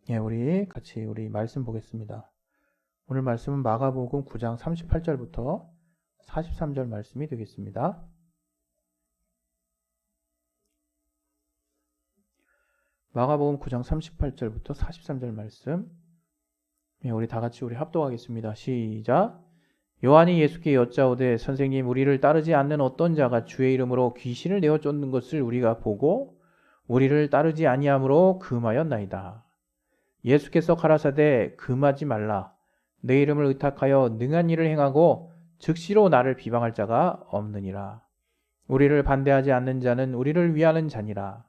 예, 우리 말씀 보겠습니다. 오늘 말씀은 마가복음 9장 38절부터 43절 말씀이 되겠습니다. 마가복음 9장 38절부터 43절 말씀. 예, 우리 다 같이 합독하겠습니다. 시작. 요한이 예수께 여짜오되 선생님, 우리를 따르지 않는 어떤 자가 주의 이름으로 귀신을 내어 쫓는 것을 우리가 보고 우리를 따르지 아니함으로 금하였나이다. 예수께서 가라사대 금하지 말라. 내 이름을 의탁하여 능한 일을 행하고 즉시로 나를 비방할 자가 없느니라. 우리를 반대하지 않는 자는 우리를 위하는 자니라.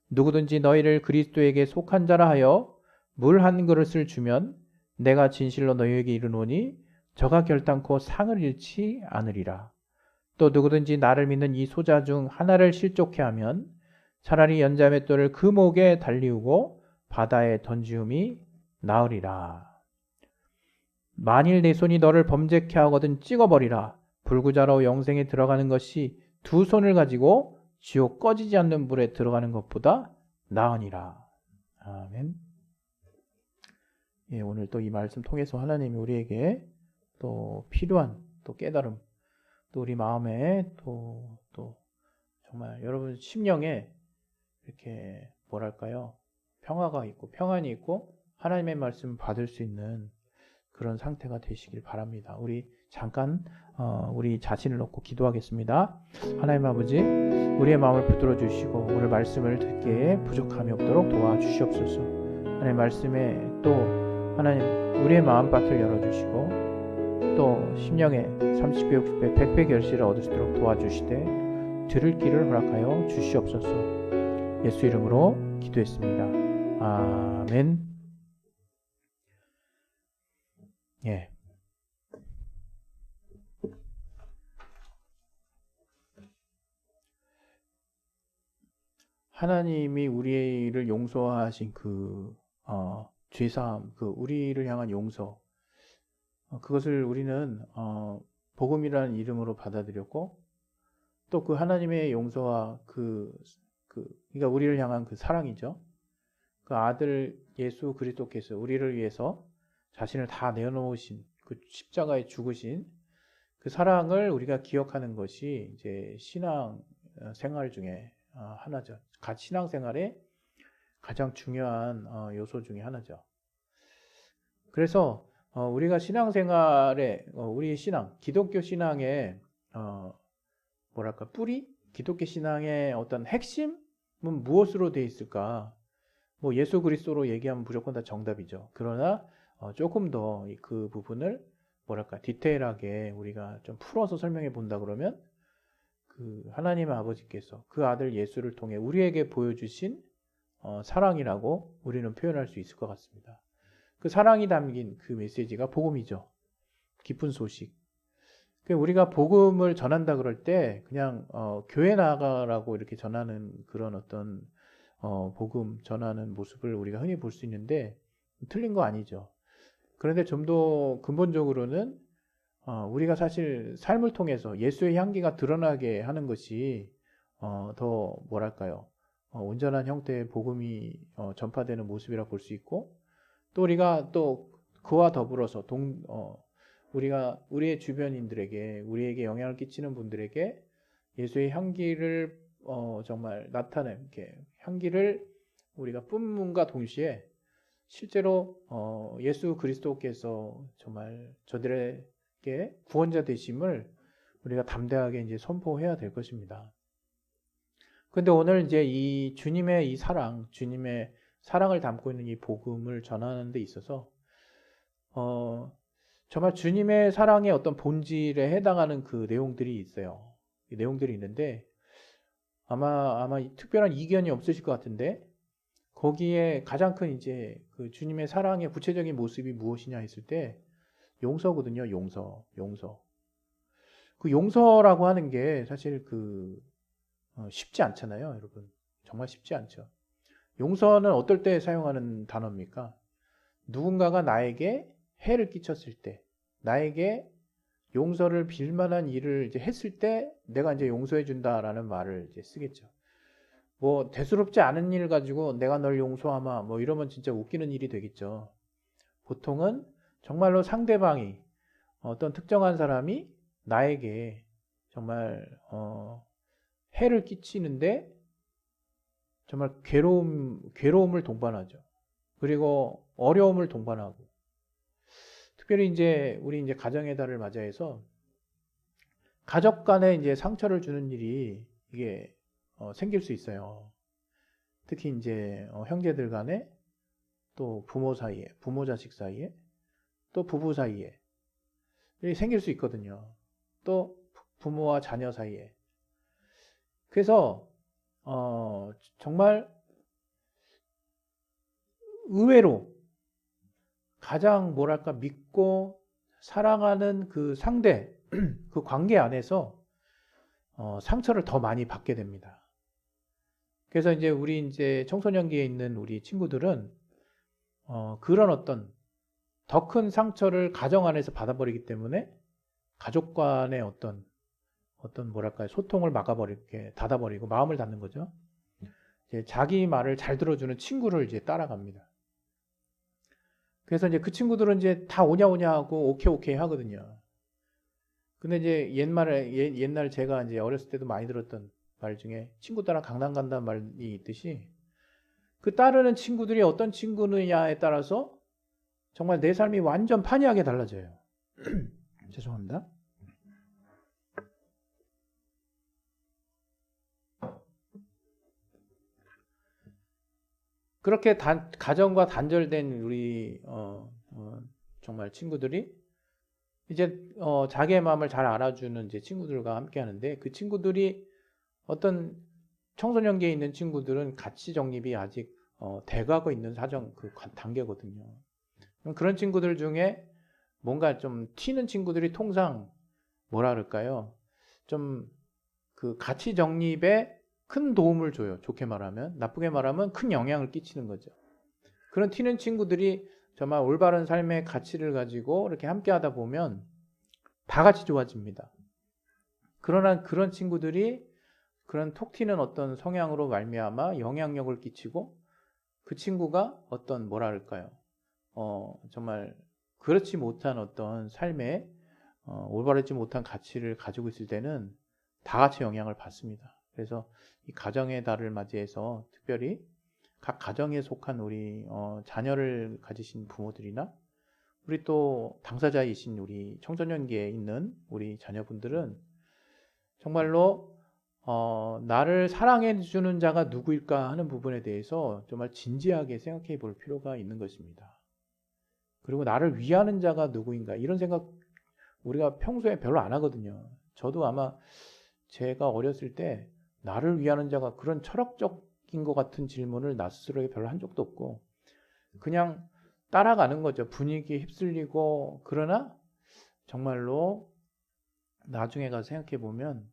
누구든지 너희를 그리스도에게 속한 자라 하여 물 한 그릇을 주면 내가 진실로 너희에게 이르노니 저가 결단코 상을 잃지 않으리라. 또 누구든지 나를 믿는 이 소자 중 하나를 실족해 하면 차라리 연자맷돌을 그 목에 달리우고 바다에 던지움이 나으리라. 만일 내 손이 너를 범죄케 하거든 찍어버리라. 불구자로 영생에 들어가는 것이 두 손을 가지고 지옥 꺼지지 않는 불에 들어가는 것보다 나으니라. 아멘. 예, 오늘 또 이 말씀 통해서 하나님이 우리에게 또 필요한 또 깨달음, 또 우리 마음에 또 정말 여러분 심령에 이렇게 뭐랄까요? 평화가 있고 평안이 있고 하나님의 말씀을 받을 수 있는 그런 상태가 되시길 바랍니다. 우리 잠깐 우리 자신을 놓고 기도하겠습니다. 하나님 아버지, 우리의 마음을 붙들어 주시고 오늘 말씀을 듣기에 부족함이 없도록 도와주시옵소서. 하나님 말씀에 또 하나님 우리의 마음밭을 열어주시고 또 심령에 30배, 60배, 100배 결실을 얻을 수 있도록 도와주시되 들을 길을 허락하여 주시옵소서. 예수 이름으로 기도했습니다. 아멘. 예. 하나님이 우리를 용서하신 죄사함, 우리를 향한 용서, 그것을 우리는 복음이라는 이름으로 받아들였고, 또 그 하나님의 용서와 그러니까 우리를 향한 그 사랑이죠. 그 아들 예수 그리스도께서 우리를 위해서 자신을 다 내어놓으신 그 십자가에 죽으신 그 사랑을 우리가 기억하는 것이 이제 신앙 생활 중에 하나죠. 신앙 생활의 가장 중요한 요소 중에 하나죠. 그래서 우리가 신앙 생활에 우리 신앙, 기독교 신앙의 뭐랄까 뿌리? 기독교 신앙의 어떤 핵심은 무엇으로 되어 있을까? 뭐 예수 그리스도로 얘기하면 무조건 다 정답이죠. 그러나 조금 더 그 부분을 뭐랄까 디테일하게 우리가 좀 풀어서 설명해 본다 그러면 그 하나님 아버지께서 그 아들 예수를 통해 우리에게 보여주신 사랑이라고 우리는 표현할 수 있을 것 같습니다. 그 사랑이 담긴 그 메시지가 복음이죠. 기쁜 소식. 우리가 복음을 전한다 그럴 때 그냥 교회 나가라고 이렇게 전하는 그런 어떤 복음 전하는 모습을 우리가 흔히 볼 수 있는데 틀린 거 아니죠. 그런데 좀 더 근본적으로는 우리가 사실 삶을 통해서 예수의 향기가 드러나게 하는 것이 더 뭐랄까요? 온전한 형태의 복음이 전파되는 모습이라 볼 수 있고 또 우리가 또 그와 더불어서 우리가 우리의 주변인들에게 우리에게 영향을 끼치는 분들에게 예수의 향기를 정말 나타내 이렇게 향기를 우리가 뿜음과 동시에 실제로 예수 그리스도께서 정말 저들에게 구원자 되심을 우리가 담대하게 이제 선포해야 될 것입니다. 그런데 오늘 이제 이 주님의 이 사랑, 주님의 사랑을 담고 있는 이 복음을 전하는 데 있어서 정말 주님의 사랑의 어떤 본질에 해당하는 그 내용들이 있어요. 이 내용들이 있는데 아마 특별한 이견이 없으실 것 같은데 거기에 가장 큰 이제 그 주님의 사랑의 구체적인 모습이 무엇이냐 했을 때 용서거든요. 용서. 그 용서라고 하는 게 사실 쉽지 않잖아요, 여러분. 정말 쉽지 않죠. 용서는 어떨 때 사용하는 단어입니까? 누군가가 나에게 해를 끼쳤을 때, 나에게 용서를 빌 만한 일을 이제 했을 때 내가 이제 용서해 준다라는 말을 이제 쓰겠죠. 뭐 대수롭지 않은 일 가지고 내가 널 용서하마 뭐 이러면 진짜 웃기는 일이 되겠죠. 보통은 정말로 상대방이 어떤 특정한 사람이 나에게 정말 해를 끼치는데 정말 괴로움을 동반하죠. 그리고 어려움을 동반하고 특별히 이제 우리 이제 가정의 달을 맞이해서 가족 간에 이제 상처를 주는 일이 이게 생길 수 있어요. 특히 이제 형제들 간에 또 부모 사이에, 부모 자식 사이에, 또 부부 사이에 일이 생길 수 있거든요. 또 부모와 자녀 사이에. 그래서 정말 의외로 가장 뭐랄까 믿고 사랑하는 그 상대, 그 관계 안에서 상처를 더 많이 받게 됩니다. 그래서 이제 우리 이제 청소년기에 있는 우리 친구들은 그런 어떤 더 큰 상처를 가정 안에서 받아버리기 때문에 가족 간의 어떤 뭐랄까요 소통을 막아버리게 닫아버리고 마음을 닫는 거죠. 이제 자기 말을 잘 들어주는 친구를 이제 따라갑니다. 그래서 이제 그 친구들은 이제 다 오냐 오냐 하고 오케이 오케이 하거든요. 근데 이제 옛날 제가 이제 어렸을 때도 많이 들었던 말 중에 친구 따라 강남 간다는 말이 있듯이 그 따르는 친구들이 어떤 친구느냐에 따라서 정말 내 삶이 완전 판이하게 달라져요. 죄송합니다. 그렇게 가정과 단절된 우리 정말 친구들이 이제 자기의 마음을 잘 알아주는 이제 친구들과 함께 하는데 그 친구들이 어떤 청소년기에 있는 친구들은 가치 정립이 아직 돼가고 있는 그 단계거든요. 그런 친구들 중에 뭔가 좀 튀는 친구들이 통상 뭐라 그럴까요? 좀 그 가치 정립에 큰 도움을 줘요. 좋게 말하면. 나쁘게 말하면 큰 영향을 끼치는 거죠. 그런 튀는 친구들이 정말 올바른 삶의 가치를 가지고 이렇게 함께 하다 보면 다 같이 좋아집니다. 그러나 그런 친구들이 그런 톡 튀는 어떤 성향으로 말미암아 영향력을 끼치고 그 친구가 어떤 뭐랄까요? 정말 그렇지 못한 어떤 삶에 올바르지 못한 가치를 가지고 있을 때는 다 같이 영향을 받습니다. 그래서 이 가정의 달을 맞이해서 특별히 각 가정에 속한 우리 자녀를 가지신 부모들이나 우리 또 당사자이신 우리 청소년기에 있는 우리 자녀분들은 정말로 나를 사랑해 주는 자가 누구일까 하는 부분에 대해서 정말 진지하게 생각해 볼 필요가 있는 것입니다. 그리고 나를 위하는 자가 누구인가 이런 생각 우리가 평소에 별로 안 하거든요. 저도 아마 제가 어렸을 때 나를 위하는 자가 그런 철학적인 것 같은 질문을 나 스스로에게 별로 한 적도 없고 그냥 따라가는 거죠. 분위기에 휩쓸리고 그러나 정말로 나중에 가서 생각해 보면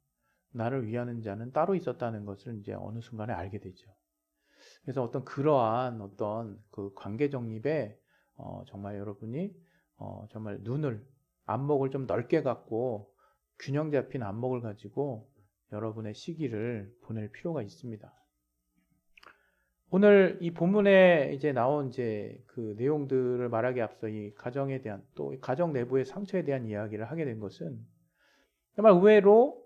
나를 위하는 자는 따로 있었다는 것을 이제 어느 순간에 알게 되죠. 그래서 어떤 그러한 어떤 그 관계 정립에 정말 여러분이 정말 안목을 좀 넓게 갖고 균형 잡힌 안목을 가지고 여러분의 시기를 보낼 필요가 있습니다. 오늘 이 본문에 이제 나온 이제 그 내용들을 말하기 앞서 이 가정에 대한 또 가정 내부의 상처에 대한 이야기를 하게 된 것은 정말 의외로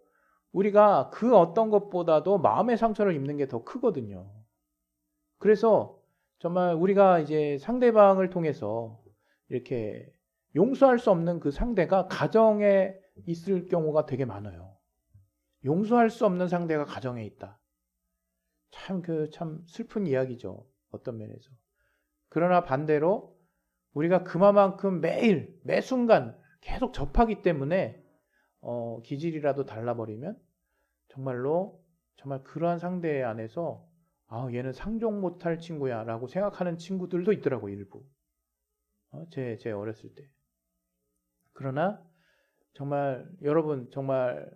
우리가 그 어떤 것보다도 마음의 상처를 입는 게 더 크거든요. 그래서 정말 우리가 이제 상대방을 통해서 이렇게 용서할 수 없는 그 상대가 가정에 있을 경우가 되게 많아요. 용서할 수 없는 상대가 가정에 있다. 참 슬픈 이야기죠. 어떤 면에서. 그러나 반대로 우리가 그만큼 매일 매 순간 계속 접하기 때문에 기질이라도 달라버리면 정말 그러한 상대 안에서 얘는 상종 못할 친구야 라고 생각하는 친구들도 있더라고요. 일부. 제 어렸을 때. 그러나 정말 여러분 정말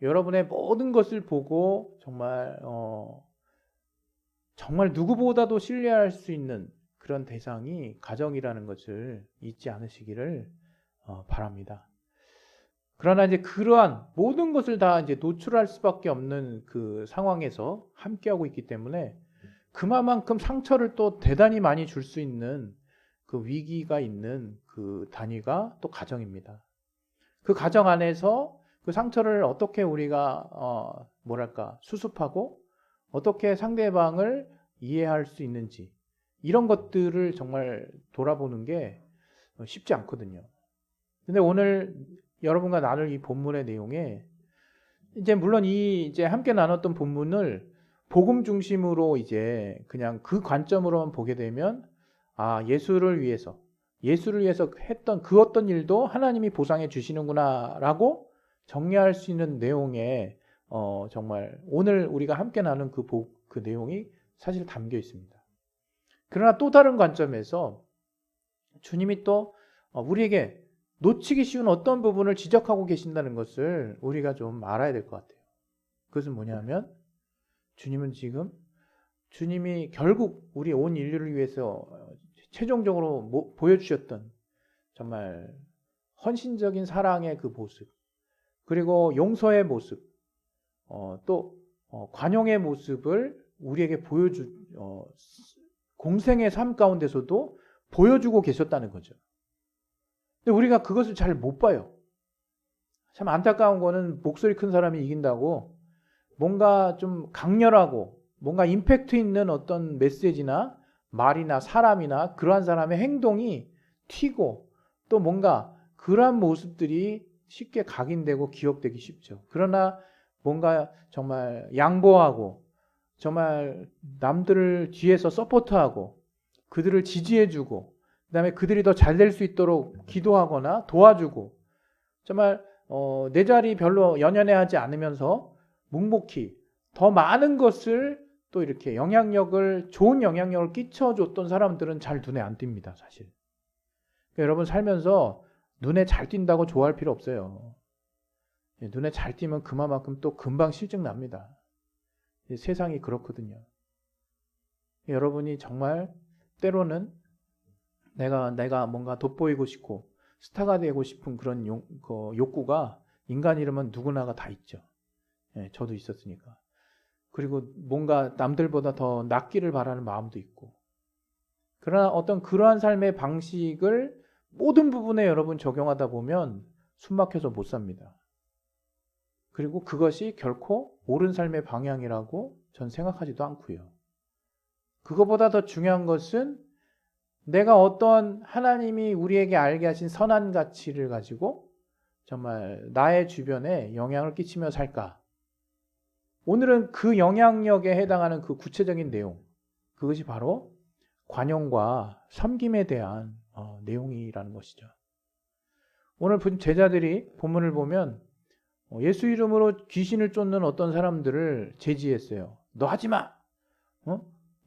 여러분의 모든 것을 보고 정말 누구보다도 신뢰할 수 있는 그런 대상이 가정이라는 것을 잊지 않으시기를 바랍니다. 그러나 이제 그러한 모든 것을 다 이제 노출할 수밖에 없는 그 상황에서 함께하고 있기 때문에 그만큼 상처를 또 대단히 많이 줄 수 있는 그 위기가 있는 그 단위가 또 가정입니다. 그 가정 안에서 그 상처를 어떻게 우리가 뭐랄까 수습하고 어떻게 상대방을 이해할 수 있는지 이런 것들을 정말 돌아보는 게 쉽지 않거든요. 근데 오늘 여러분과 나눌 이 본문의 내용에 이제 물론 이 이제 함께 나눴던 본문을 복음 중심으로 이제 그냥 그 관점으로만 보게 되면 예수를 위해서 했던 그 어떤 일도 하나님이 보상해 주시는구나라고 정리할 수 있는 내용에 정말 오늘 우리가 함께 나눈 그 내용이 사실 담겨 있습니다. 그러나 또 다른 관점에서 주님이 또 우리에게 놓치기 쉬운 어떤 부분을 지적하고 계신다는 것을 우리가 좀 알아야 될 것 같아요. 그것은 뭐냐면 주님이 결국 우리 온 인류를 위해서 최종적으로 보여주셨던 정말 헌신적인 사랑의 그 모습, 그리고 용서의 모습, 또 관용의 모습을 우리에게 공생의 삶 가운데서도 보여주고 계셨다는 거죠. 근데 우리가 그것을 잘 못 봐요. 참 안타까운 거는 목소리 큰 사람이 이긴다고 뭔가 좀 강렬하고 뭔가 임팩트 있는 어떤 메시지나 말이나 사람이나 그러한 사람의 행동이 튀고 또 뭔가 그러한 모습들이 쉽게 각인되고 기억되기 쉽죠. 그러나 뭔가 정말 양보하고 정말 남들을 뒤에서 서포트하고 그들을 지지해주고 그다음에 그들이 더 잘 될 수 있도록 기도하거나 도와주고 정말 내 자리 별로 연연해하지 않으면서 묵묵히 더 많은 것을 또 이렇게 좋은 영향력을 끼쳐줬던 사람들은 잘 눈에 안 띕니다, 사실. 그러니까 여러분 살면서 눈에 잘 띈다고 좋아할 필요 없어요. 눈에 잘 띄면 그만큼 또 금방 실증 납니다. 세상이 그렇거든요. 여러분이 정말 때로는 내가 뭔가 돋보이고 싶고 스타가 되고 싶은 그런 욕구가 인간 이름은 누구나가 다 있죠. 저도 있었으니까. 그리고 뭔가 남들보다 더 낫기를 바라는 마음도 있고. 그러나 어떤 그러한 삶의 방식을 모든 부분에 여러분 적용하다 보면 숨막혀서 못 삽니다. 그리고 그것이 결코 옳은 삶의 방향이라고 전 생각하지도 않고요. 그것보다 더 중요한 것은 내가 어떤 하나님이 우리에게 알게 하신 선한 가치를 가지고 정말 나의 주변에 영향을 끼치며 살까? 오늘은 그 영향력에 해당하는 그 구체적인 내용, 그것이 바로 관용과 섬김에 대한 내용이라는 것이죠. 오늘 제자들이 본문을 보면 예수 이름으로 귀신을 쫓는 어떤 사람들을 제지했어요. 너 하지 마.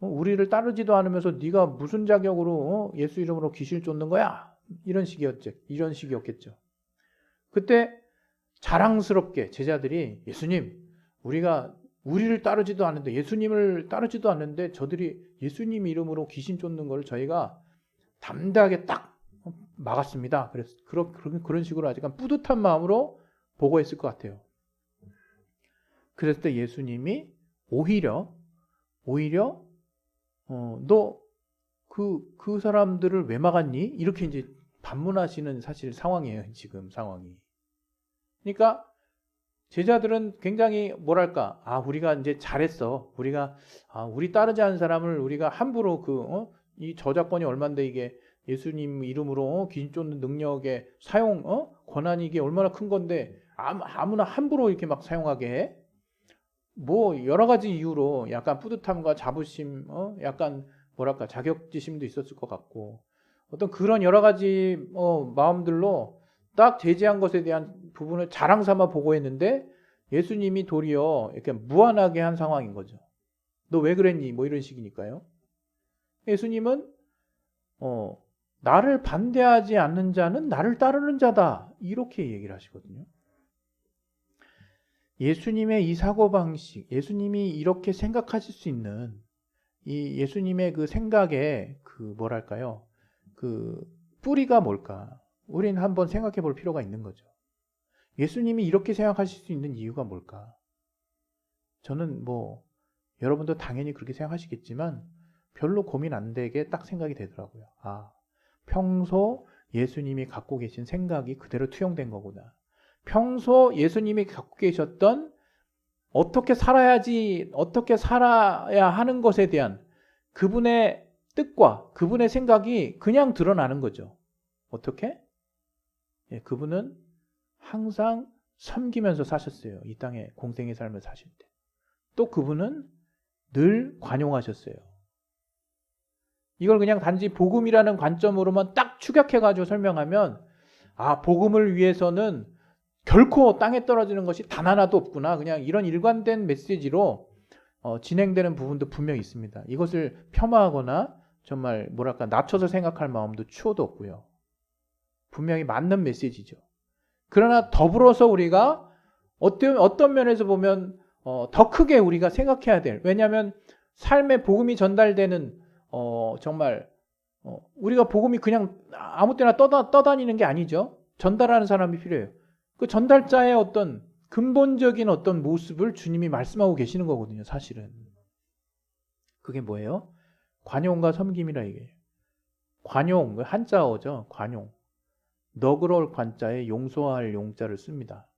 우리를 따르지도 않으면서 네가 무슨 자격으로 예수 이름으로 귀신을 쫓는 거야? 이런 식이었겠죠. 그때 자랑스럽게 제자들이 예수님, 우리를 따르지도 않는데 예수님을 따르지도 않는데 저들이 예수님 이름으로 귀신 쫓는 걸 저희가 담대하게 딱 막았습니다. 그래서 그런 식으로 아주 뿌듯한 마음으로 보고했을 것 같아요. 그랬을 때 예수님이 오히려 너 그 사람들을 왜 막았니? 이렇게 이제 반문하시는 사실 상황이에요. 지금 상황이. 그러니까 제자들은 굉장히 뭐랄까, 우리가 이제 잘했어. 우리 따르지 않은 사람을 우리가 함부로 이 저작권이 얼만데 이게 예수님 이름으로 귀신 쫓는 능력의 사용, 권한이 이게 얼마나 큰 건데 아무나 함부로 이렇게 막 사용하게 해? 뭐 여러 가지 이유로 약간 뿌듯함과 자부심, 약간 뭐랄까 자격지심도 있었을 것 같고 어떤 그런 여러 가지 마음들로 딱 제지한 것에 대한 부분을 자랑 삼아 보고했는데 예수님이 도리어 이렇게 무한하게 한 상황인 거죠. 너 왜 그랬니? 뭐 이런 식이니까요. 예수님은 나를 반대하지 않는 자는 나를 따르는 자다. 이렇게 얘기를 하시거든요. 예수님의 이 사고방식, 예수님이 이렇게 생각하실 수 있는 이 예수님의 그 생각의 뭐랄까요? 그 뿌리가 뭘까? 우리는 한번 생각해 볼 필요가 있는 거죠. 예수님이 이렇게 생각하실 수 있는 이유가 뭘까? 저는 뭐 여러분도 당연히 그렇게 생각하시겠지만 별로 고민 안 되게 딱 생각이 되더라고요. 아, 평소 예수님이 갖고 계신 생각이 그대로 투영된 거구나. 평소 예수님이 갖고 계셨던 어떻게 살아야지, 어떻게 살아야 하는 것에 대한 그분의 뜻과 그분의 생각이 그냥 드러나는 거죠. 어떻게? 예, 그분은 항상 섬기면서 사셨어요. 이 땅에 공생의 삶을 사실 때. 또 그분은 늘 관용하셨어요. 이걸 그냥 단지 복음이라는 관점으로만 딱 축약해가지고 설명하면 아, 복음을 위해서는 결코 땅에 떨어지는 것이 단 하나도 없구나. 그냥 이런 일관된 메시지로 진행되는 부분도 분명히 있습니다. 이것을 폄하하거나 정말 뭐랄까 낮춰서 생각할 마음도 추호도 없고요. 분명히 맞는 메시지죠. 그러나 더불어서 우리가 어떤 면에서 보면 더 크게 우리가 생각해야 될, 왜냐하면 삶의 복음이 전달되는 정말 우리가 복음이 그냥 아무 때나 떠다니는 게 아니죠. 전달하는 사람이 필요해요. 그 전달자의 어떤 근본적인 어떤 모습을 주님이 말씀하고 계시는 거거든요. 사실은 그게 뭐예요? 관용과 섬김이라 이게. 관용, 한자어죠. 관용. 너그러울 관자에 용서할 용자를 씁니다.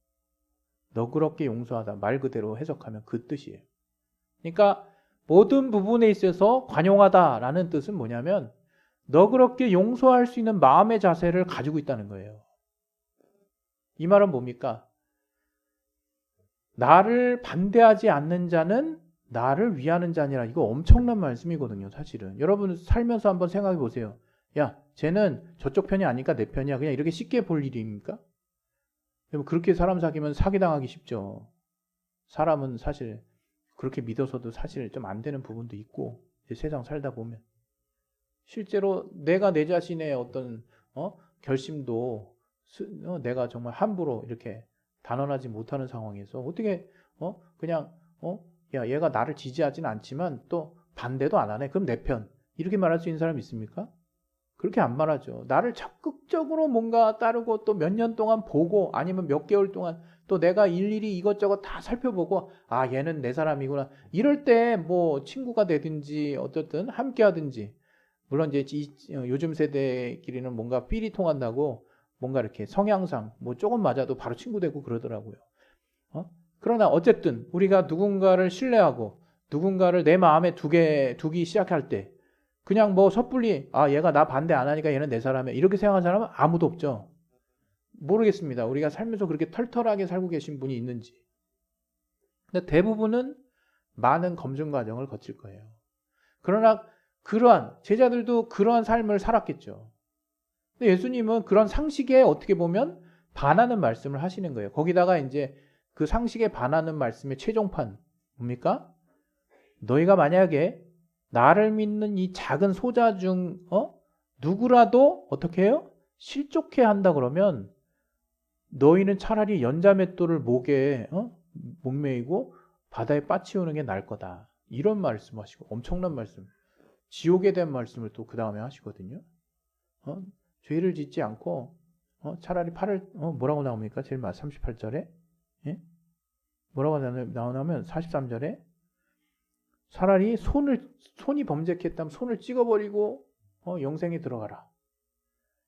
너그럽게 용서하다, 말 그대로 해석하면 그 뜻이에요. 그러니까 모든 부분에 있어서 관용하다라는 뜻은 뭐냐면 너그럽게 용서할 수 있는 마음의 자세를 가지고 있다는 거예요. 이 말은 뭡니까? 나를 반대하지 않는 자는 나를 위하는 자니라. 이거 엄청난 말씀이거든요. 사실은 여러분 살면서 한번 생각해 보세요. 야, 쟤는 저쪽 편이 아니까 내 편이야. 그냥 이렇게 쉽게 볼 일입니까? 그렇게 사람 사귀면 사기당하기 쉽죠. 사람은 사실 그렇게 믿어서도 사실 좀 안 되는 부분도 있고, 세상 살다 보면 실제로 내가 내 자신의 어떤 결심도 내가 정말 함부로 이렇게 단언하지 못하는 상황에서 어떻게 그냥 야, 얘가 나를 지지하진 않지만 또 반대도 안 하네. 그럼 내 편. 이렇게 말할 수 있는 사람이 있습니까? 그렇게 안 말하죠. 나를 적극적으로 뭔가 따르고 또 몇 년 동안 보고 아니면 몇 개월 동안 또 내가 일일이 이것저것 다 살펴보고 아, 얘는 내 사람이구나. 이럴 때 뭐 친구가 되든지 어쨌든 함께 하든지, 물론 이제 요즘 세대끼리는 뭔가 삘이 통한다고 뭔가 이렇게 성향상 뭐 조금 맞아도 바로 친구 되고 그러더라고요. 그러나 어쨌든 우리가 누군가를 신뢰하고 누군가를 내 마음에 두기 시작할 때 그냥 뭐 섣불리 아, 얘가 나 반대 안 하니까 얘는 내 사람이야 이렇게 생각하는 사람은 아무도 없죠. 모르겠습니다. 우리가 살면서 그렇게 털털하게 살고 계신 분이 있는지. 근데 대부분은 많은 검증 과정을 거칠 거예요. 그러나 그러한 제자들도 그러한 삶을 살았겠죠. 근데 예수님은 그런 상식에 어떻게 보면 반하는 말씀을 하시는 거예요. 거기다가 이제 그 상식에 반하는 말씀의 최종판 뭡니까? 너희가 만약에 나를 믿는 이 작은 소자 중 누구라도 어떻게 해요? 실족해 한다 그러면 너희는 차라리 연자맷돌을 목에 목매이고 바다에 빠치우는 게 나을 거다. 이런 말씀하시고 엄청난 말씀. 지옥에 대한 말씀을 또 그 다음에 하시거든요. 죄를 짓지 않고 차라리 팔을 뭐라고 나옵니까? 제일 38절에 예? 뭐라고 나오냐면 43절에 차라리 손이 범죄했다면 손을 찍어버리고 영생에 들어가라.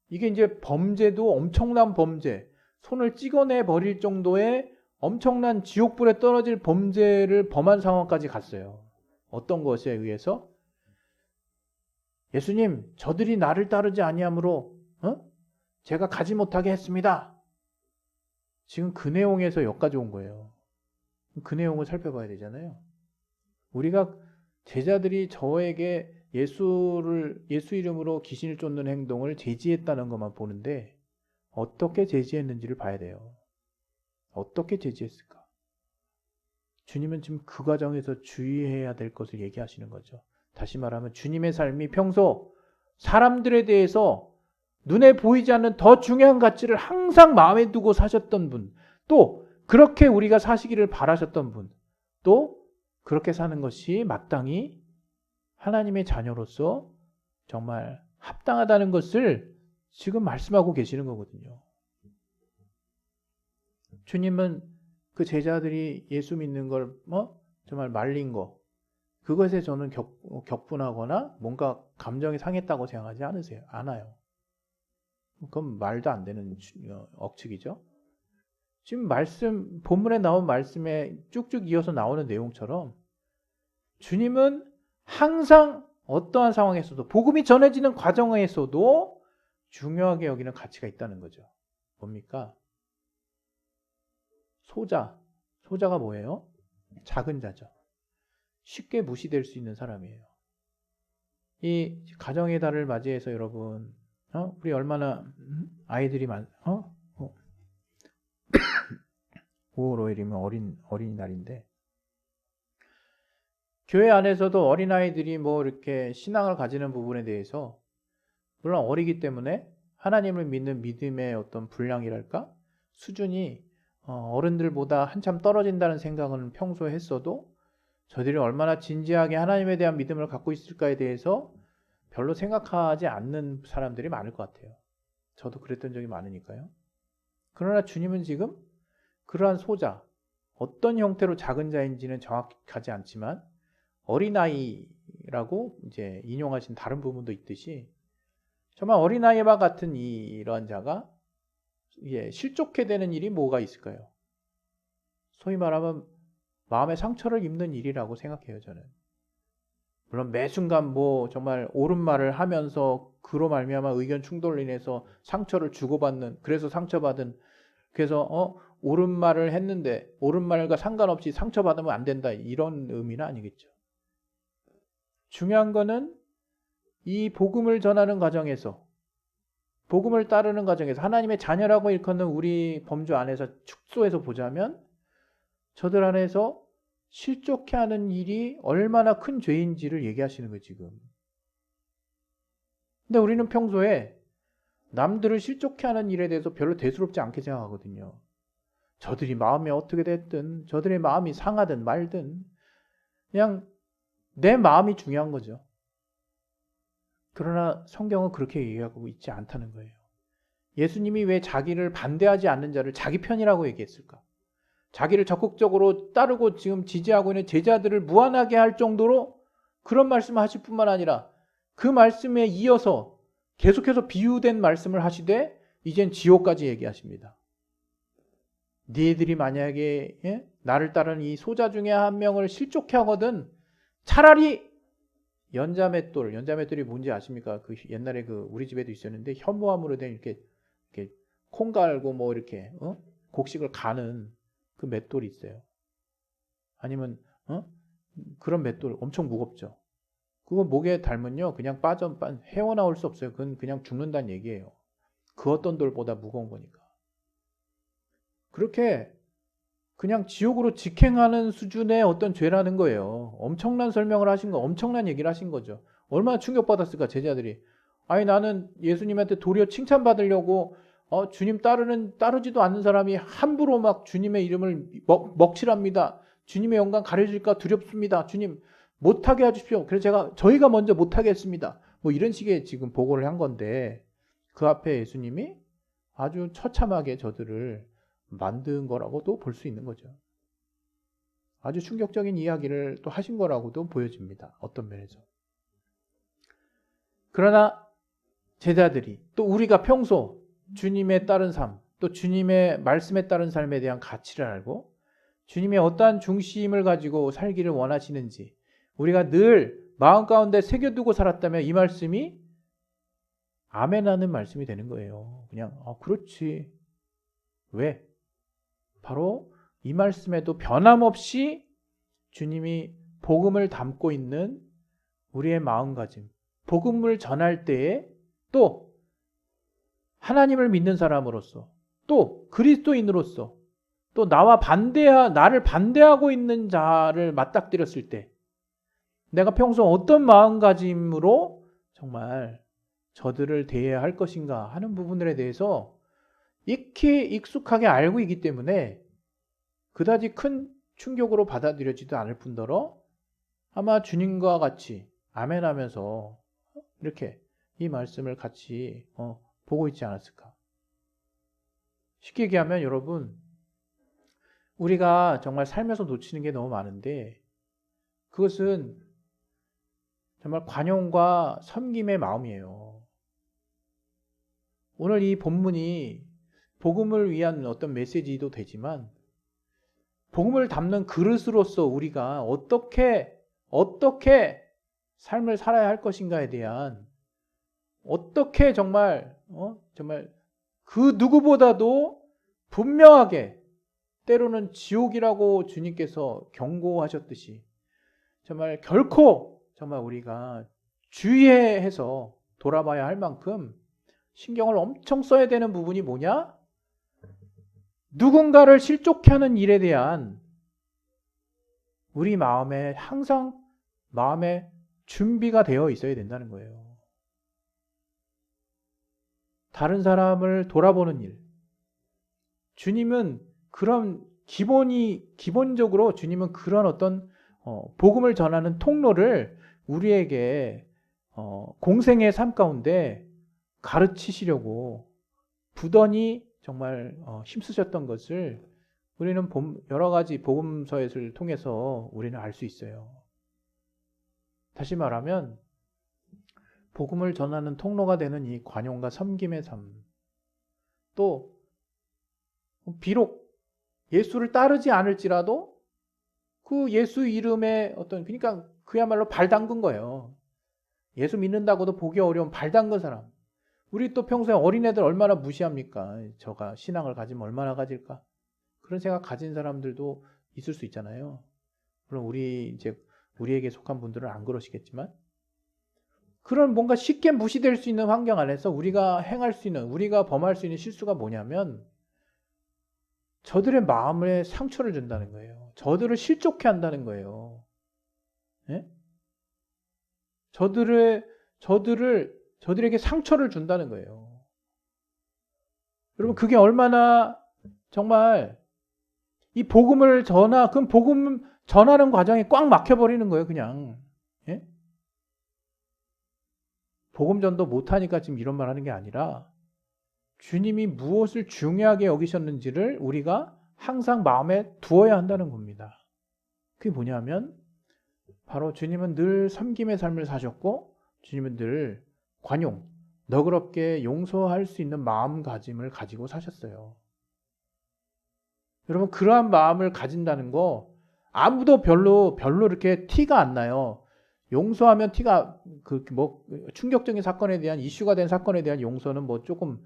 이게 이제 범죄도 엄청난 범죄, 손을 찍어내 버릴 정도의 엄청난 지옥불에 떨어질 범죄를 범한 상황까지 갔어요. 어떤 것에 의해서? 예수님, 저들이 나를 따르지 아니하므로 제가 가지 못하게 했습니다. 지금 그 내용에서 여기까지 온 거예요. 그 내용을 살펴봐야 되잖아요. 우리가 제자들이 저에게 예수 이름으로 귀신을 쫓는 행동을 제지했다는 것만 보는데 어떻게 제지했는지를 봐야 돼요. 어떻게 제지했을까? 주님은 지금 그 과정에서 주의해야 될 것을 얘기하시는 거죠. 다시 말하면 주님의 삶이 평소 사람들에 대해서 눈에 보이지 않는 더 중요한 가치를 항상 마음에 두고 사셨던 분, 또 그렇게 우리가 사시기를 바라셨던 분, 또 그렇게 사는 것이 마땅히 하나님의 자녀로서 정말 합당하다는 것을 지금 말씀하고 계시는 거거든요. 주님은 그 제자들이 예수 믿는 걸 정말 말린 거, 그것에 저는 격분하거나 뭔가 감정이 상했다고 생각하지 않아요. 그건 말도 안 되는 억측이죠. 지금 본문에 나온 말씀에 쭉쭉 이어서 나오는 내용처럼 주님은 항상 어떠한 상황에서도, 복음이 전해지는 과정에서도 중요하게 여기는 가치가 있다는 거죠. 뭡니까? 소자가 뭐예요? 작은 자죠. 쉽게 무시될 수 있는 사람이에요. 이 가정의 달을 맞이해서 여러분, 우리 얼마나 아이들이 5월 5일이면 어린이날인데, 교회 안에서도 어린아이들이 이렇게 신앙을 가지는 부분에 대해서, 물론 어리기 때문에 하나님을 믿는 믿음의 어떤 분량이랄까? 수준이 어른들보다 한참 떨어진다는 생각은 평소에 했어도, 저들이 얼마나 진지하게 하나님에 대한 믿음을 갖고 있을까에 대해서 별로 생각하지 않는 사람들이 많을 것 같아요. 저도 그랬던 적이 많으니까요. 그러나 주님은 지금 그러한 소자, 어떤 형태로 작은 자인지는 정확하지 않지만 어린아이라고 이제 인용하신 다른 부분도 있듯이, 정말 어린아이와 같은 이러한 자가 실족해 되는 일이 뭐가 있을까요? 소위 말하면 마음의 상처를 입는 일이라고 생각해요, 저는. 물론 매 순간 정말 옳은 말을 하면서 그로 말미암아 의견 충돌로 인해서 상처를 주고받는, 그래서 상처받은, 그래서 옳은 말을 했는데 옳은 말과 상관없이 상처받으면 안 된다, 이런 의미는 아니겠죠. 중요한 거는 이 복음을 전하는 과정에서, 복음을 따르는 과정에서 하나님의 자녀라고 일컫는 우리 범주 안에서 축소해서 보자면 저들 안에서 실족해 하는 일이 얼마나 큰 죄인지를 얘기하시는 거예요, 지금. 근데 우리는 평소에 남들을 실족해 하는 일에 대해서 별로 대수롭지 않게 생각하거든요. 저들이 마음이 어떻게 됐든, 저들의 마음이 상하든 말든, 그냥 내 마음이 중요한 거죠. 그러나 성경은 그렇게 얘기하고 있지 않다는 거예요. 예수님이 왜 자기를 반대하지 않는 자를 자기 편이라고 얘기했을까? 자기를 적극적으로 따르고 지금 지지하고 있는 제자들을 무안하게 할 정도로 그런 말씀을 하실 뿐만 아니라 그 말씀에 이어서 계속해서 비유된 말씀을 하시되 이젠 지옥까지 얘기하십니다. 너희들이 만약에 나를 따르는 이 소자 중에 한 명을 실족해 하거든 차라리 연자맷돌이 뭔지 아십니까? 그 옛날에 우리 집에도 있었는데 현무암으로 된 이렇게 콩 갈고 이렇게 곡식을 가는 그 맷돌이 있어요. 아니면 그런 맷돌 엄청 무겁죠. 그거 목에 달면요 그냥 헤어나올 수 없어요. 그건 그냥 죽는다는 얘기예요. 그 어떤 돌보다 무거운 거니까. 그렇게 그냥 지옥으로 직행하는 수준의 어떤 죄라는 거예요. 엄청난 설명을 하신 거, 엄청난 얘기를 하신 거죠. 얼마나 충격받았을까, 제자들이. 아니, 나는 예수님한테 도리어 칭찬받으려고 주님 따르지도 않는 사람이 함부로 막 주님의 이름을 먹칠합니다. 주님의 영광 가려질까 두렵습니다. 주님 못하게 해주십시오. 그래서 저희가 먼저 못하게 했습니다. 이런 식의 지금 보고를 한 건데, 그 앞에 예수님이 아주 처참하게 저들을 만든 거라고도 볼 수 있는 거죠. 아주 충격적인 이야기를 또 하신 거라고도 보여집니다. 어떤 면에서. 그러나 제자들이, 또 우리가 평소 주님에 따른 삶, 또 주님의 말씀에 따른 삶에 대한 가치를 알고 주님의 어떠한 중심을 가지고 살기를 원하시는지 우리가 늘 마음 가운데 새겨두고 살았다면 이 말씀이 아멘하는 말씀이 되는 거예요. 그냥 그렇지. 왜? 바로 이 말씀에도 변함없이 주님이 복음을 담고 있는 우리의 마음가짐, 복음을 전할 때에 또 하나님을 믿는 사람으로서, 또 그리스도인으로서, 또 나를 반대하고 있는 자를 맞닥뜨렸을 때 내가 평소 어떤 마음가짐으로 정말 저들을 대해야 할 것인가 하는 부분들에 대해서 익히 익숙하게 알고 있기 때문에 그다지 큰 충격으로 받아들여지도 않을 뿐더러 아마 주님과 같이 아멘하면서 이렇게 이 말씀을 같이 보고 있지 않았을까. 쉽게 얘기하면 여러분, 우리가 정말 살면서 놓치는 게 너무 많은데 그것은 정말 관용과 섬김의 마음이에요. 오늘 이 본문이 복음을 위한 어떤 메시지도 되지만 복음을 담는 그릇으로서 우리가 어떻게 삶을 살아야 할 것인가에 대한 어떻게 정말 그 누구보다도 분명하게 때로는 지옥이라고 주님께서 경고하셨듯이 정말 결코 정말 우리가 주의해서 돌아봐야 할 만큼 신경을 엄청 써야 되는 부분이 뭐냐? 누군가를 실족해 하는 일에 대한 우리 마음에 항상 마음에 준비가 되어 있어야 된다는 거예요. 다른 사람을 돌아보는 일. 주님은 그런 기본적으로 주님은 그런 어떤 복음을 전하는 통로를 우리에게 공생의 삶 가운데 가르치시려고 부단히 정말 힘쓰셨던 것을 우리는 여러 가지 복음서를 통해서 우리는 알 수 있어요. 다시 말하면 복음을 전하는 통로가 되는 이 관용과 섬김의 삶, 또 비록 예수를 따르지 않을지라도 그 예수 이름의 그러니까 그야말로 발 담근 거예요. 예수 믿는다고도 보기 어려운 발 담근 사람. 우리 또 평소에 어린애들 얼마나 무시합니까? 저가 신앙을 가지면 얼마나 가질까? 그런 생각 가진 사람들도 있을 수 있잖아요. 물론 우리에게 속한 분들은 안 그러시겠지만 그런 뭔가 쉽게 무시될 수 있는 환경 안에서 우리가 행할 수 있는, 우리가 범할 수 있는 실수가 뭐냐면 저들의 마음에 상처를 준다는 거예요. 저들을 실족해 한다는 거예요. 예? 저들에게 상처를 준다는 거예요. 여러분 그게 얼마나 정말 이 복음을 그럼 복음 전하는 과정이 꽉 막혀버리는 거예요, 그냥. 예? 복음 전도 못하니까 지금 이런 말 하는 게 아니라 주님이 무엇을 중요하게 여기셨는지를 우리가 항상 마음에 두어야 한다는 겁니다. 그게 뭐냐면 바로 주님은 늘 섬김의 삶을 사셨고 주님은 늘 관용, 너그럽게 용서할 수 있는 마음가짐을 가지고 사셨어요. 여러분 그러한 마음을 가진다는 거 아무도 별로 이렇게 티가 안 나요. 용서하면 티가 충격적인 사건에 대한 이슈가 된 사건에 대한 용서는 조금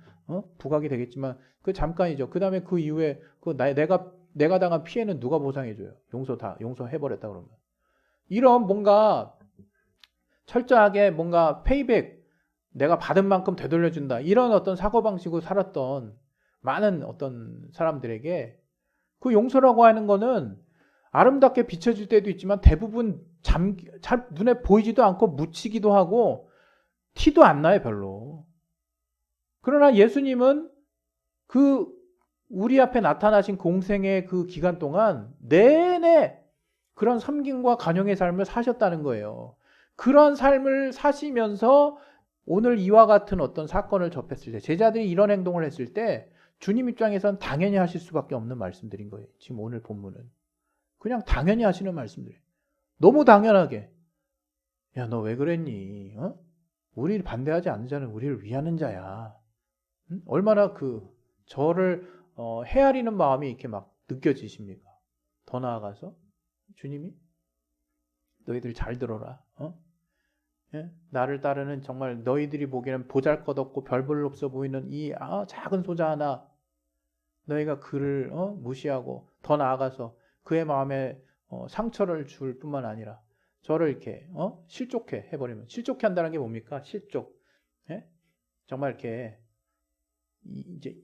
부각이 되겠지만 그 잠깐이죠. 그다음에 그 이후에 내가 당한 피해는 누가 보상해줘요? 용서해버렸다 그러면 이런 뭔가 철저하게 뭔가 페이백 내가 받은 만큼 되돌려준다 이런 어떤 사고방식으로 살았던 많은 어떤 사람들에게 그 용서라고 하는 거는 아름답게 비춰질 때도 있지만 대부분 잘 눈에 보이지도 않고 묻히기도 하고 티도 안 나요 별로. 그러나 예수님은 우리 앞에 나타나신 공생의 그 기간 동안 내내 그런 섬김과 관용의 삶을 사셨다는 거예요. 그런 삶을 사시면서 오늘 이와 같은 어떤 사건을 접했을 때 제자들이 이런 행동을 했을 때 주님 입장에선 당연히 하실 수밖에 없는 말씀들인 거예요. 지금 오늘 본문은. 그냥 당연히 하시는 말씀들이에요. 너무 당연하게. 야, 너 왜 그랬니? 우리를 반대하지 않는 자는 우리를 위하는 자야. 응? 얼마나 저를 헤아리는 마음이 이렇게 막 느껴지십니까? 더 나아가서 주님이 너희들 잘 들어라. 예? 나를 따르는 정말 너희들이 보기에는 보잘것없고 별볼로 없어 보이는 이 작은 소자 하나 너희가 그를 무시하고 더 나아가서 그의 마음에 상처를 줄 뿐만 아니라 저를 이렇게 실족해 해버리면 실족해 한다는 게 뭡니까? 실족. 예? 정말 이렇게 이제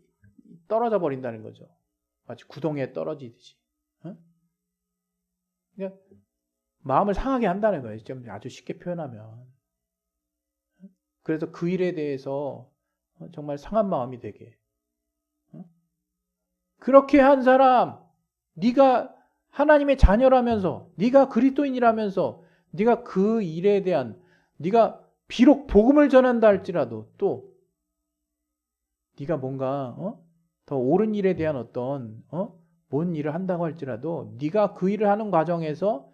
떨어져 버린다는 거죠. 마치 구덩이에 떨어지듯이. 그러니까 마음을 상하게 한다는 거예요. 좀 아주 쉽게 표현하면. 그래서 그 일에 대해서 정말 상한 마음이 되게. 그렇게 한 사람, 네가 하나님의 자녀라면서, 네가 그리스도인이라면서, 네가 그 일에 대한, 네가 비록 복음을 전한다 할지라도 또 네가 뭔가 더 옳은 일에 대한 어떤 뭔 일을 한다고 할지라도 네가 그 일을 하는 과정에서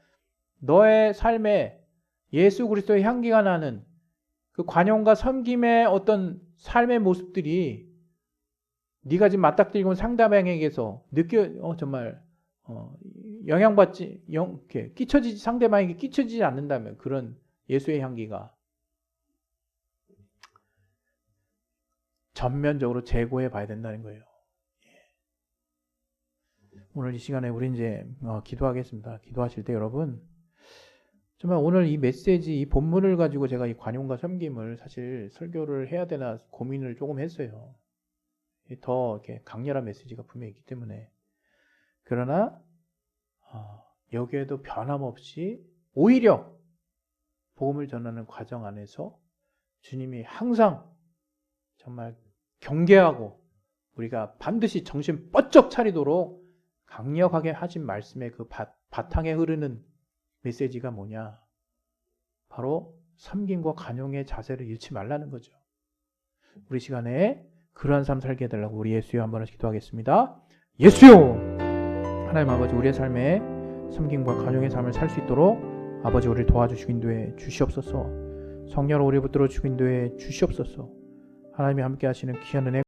너의 삶에 예수 그리스도의 향기가 나는 그 관용과 섬김의 어떤 삶의 모습들이 네가 지금 맞닥뜨리고 있는 상대방에게서 정말 영향받지 이렇게 끼쳐지지 상대방에게 끼쳐지지 않는다면 그런 예수의 향기가 전면적으로 제고해 봐야 된다는 거예요. 오늘 이 시간에 우리 이제 기도하겠습니다. 기도하실 때 여러분 정말 오늘 이 메시지, 이 본문을 가지고 제가 이 관용과 섬김을 사실 설교를 해야 되나 고민을 조금 했어요. 더 이렇게 강렬한 메시지가 분명히 있기 때문에. 그러나 여기에도 변함없이 오히려 복음을 전하는 과정 안에서 주님이 항상 정말 경계하고 우리가 반드시 정신 번쩍 차리도록 강력하게 하신 말씀의 그 바탕에 흐르는 메시지가 뭐냐? 바로 섬김과 간용의 자세를 잃지 말라는 거죠. 우리 시간에 그러한 삶 살게 해달라고 우리 예수여 한번 기도하겠습니다. 예수여! 하나님 아버지 우리의 삶에 섬김과 간용의 삶을 살 수 있도록 아버지 우리를 도와주시고 인도해 주시옵소서. 성령으로 우리 붙들어 주시고 인도해 주시옵소서. 하나님이 함께 하시는 귀한 은혜